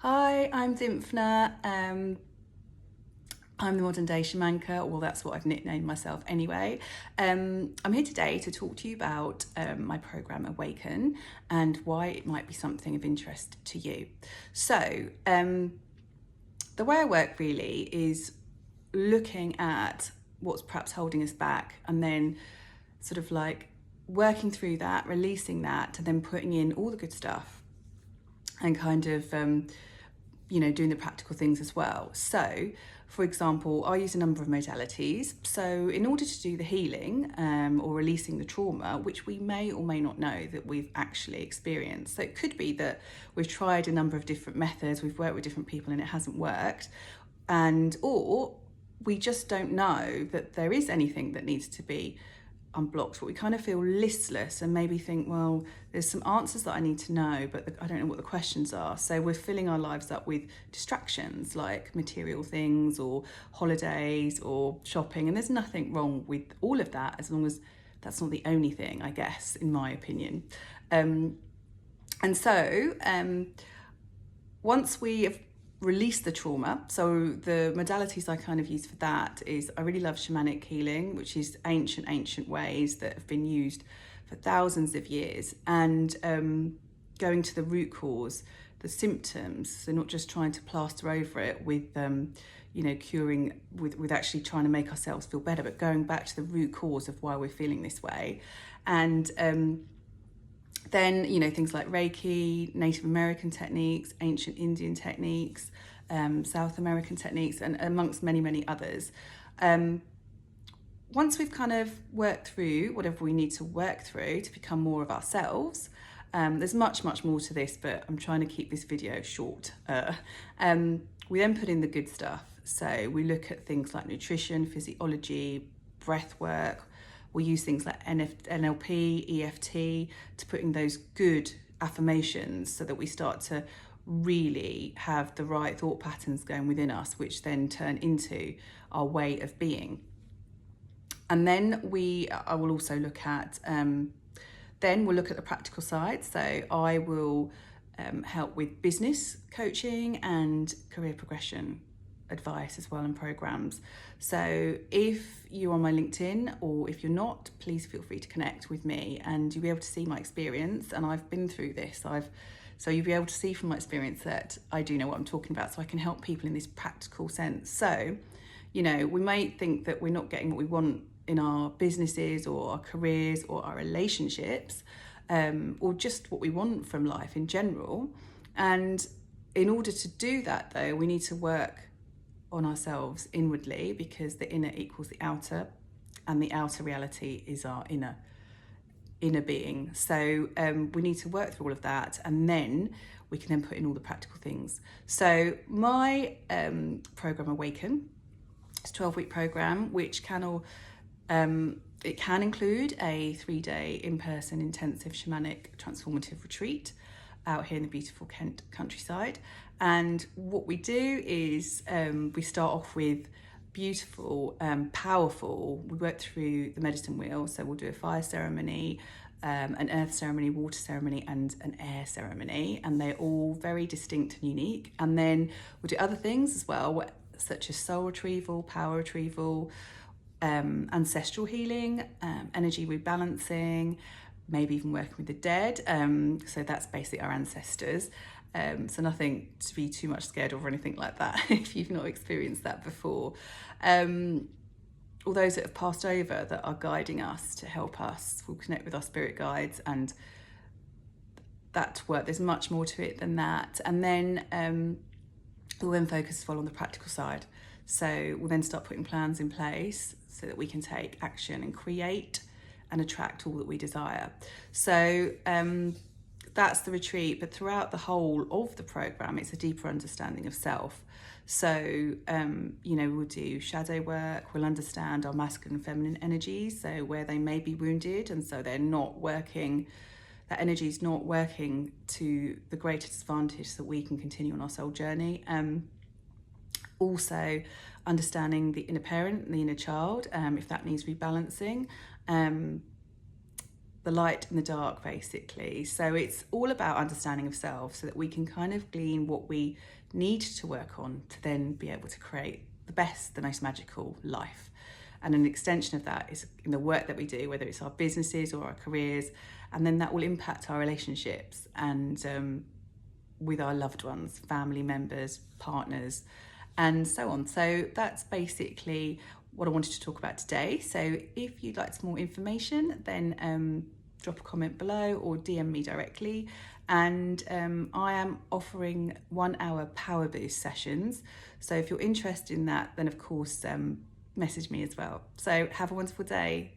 Hi, I'm Dymphna. I'm the modern day shamanka. Well, that's what I've nicknamed myself anyway. I'm here today to talk to you about my program Awaken and why it might be something of interest to you. So, the way I work really is looking at what's perhaps holding us back and then sort of like working through that, releasing that, and then putting in all the good stuff and kind of doing the practical things as well. So, for example, I use a number of modalities. So, in order to do the healing or releasing the trauma, which we may or may not know that we've actually experienced. So, it could be that we've tried a number of different methods, we've worked with different people and it hasn't worked, or we just don't know that there is anything that needs to be unblocked, but we kind of feel listless and maybe think, well, there's some answers that I need to know, but I don't know what the questions are. So we're filling our lives up with distractions like material things or holidays or shopping. And there's nothing wrong with all of that as long as that's not the only thing, I guess, in my opinion. Once we have release the trauma. So the modalities I kind of use for that is I really love shamanic healing, which is ancient ways that have been used for thousands of years, and going to the root cause, the symptoms. So not just trying to plaster over it with curing with actually trying to make ourselves feel better, but going back to the root cause of why we're feeling this way. And then, things like Reiki, Native American techniques, ancient Indian techniques, South American techniques, and amongst many, many others. Once we've kind of worked through whatever we need to work through to become more of ourselves, there's much more to this, but I'm trying to keep this video short. We then put in the good stuff. So we look at things like nutrition, physiology, breath work. We use things like NLP, EFT to put in those good affirmations so that we start to really have the right thought patterns going within us, which then turn into our way of being. And then I will also look at, we'll look at the practical side. So I will help with business coaching and career progression advice as well, and programs. So if you're on my LinkedIn, or if you're not, please feel free to connect with me and you'll be able to see my experience. And I've been through this. So you'll be able to see from my experience that I do know what I'm talking about, so I can help people in this practical sense. So, we might think that we're not getting what we want in our businesses or our careers or our relationships, or just what we want from life in general. And in order to do that, though, we need to work on ourselves inwardly, because the inner equals the outer, and the outer reality is our inner being. So we need to work through all of that, and then we can then put in all the practical things. So my program Awaken, it's a 12-week program, which can include a 3-day in-person intensive shamanic transformative retreat out here in the beautiful Kent countryside. And what we do is we start off with beautiful, powerful, we work through the medicine wheel. So we'll do a fire ceremony, an earth ceremony, water ceremony, and an air ceremony. And they're all very distinct and unique. And then we'll do other things as well, such as soul retrieval, power retrieval, ancestral healing, energy rebalancing, maybe even working with the dead. So that's basically our ancestors. So nothing to be too much scared of or anything like that if you've not experienced that before. All those that have passed over that are guiding us to help us, we'll connect with our spirit guides, and that work, there's much more to it than that. And then we'll then focus as well on the practical side. So we'll then start putting plans in place so that we can take action and create and attract all that we desire. So that's the retreat, but throughout the whole of the program, it's a deeper understanding of self. So, we'll do shadow work, we'll understand our masculine and feminine energies, so where they may be wounded, and so they're not working, that energy is not working to the greatest advantage so that we can continue on our soul journey. Also, understanding the inner parent and the inner child, if that needs rebalancing. the light and the dark, basically. So it's all about understanding of self so that we can kind of glean what we need to work on to then be able to create the best, the most magical life. And an extension of that is in the work that we do, whether it's our businesses or our careers, and then that will impact our relationships and with our loved ones, family members, partners, and so on. So that's basically what I wanted to talk about today. So if you'd like some more information, then drop a comment below or DM me directly. And I am offering 1 hour power boost sessions. So if you're interested in that, then of course, message me as well. So have a wonderful day.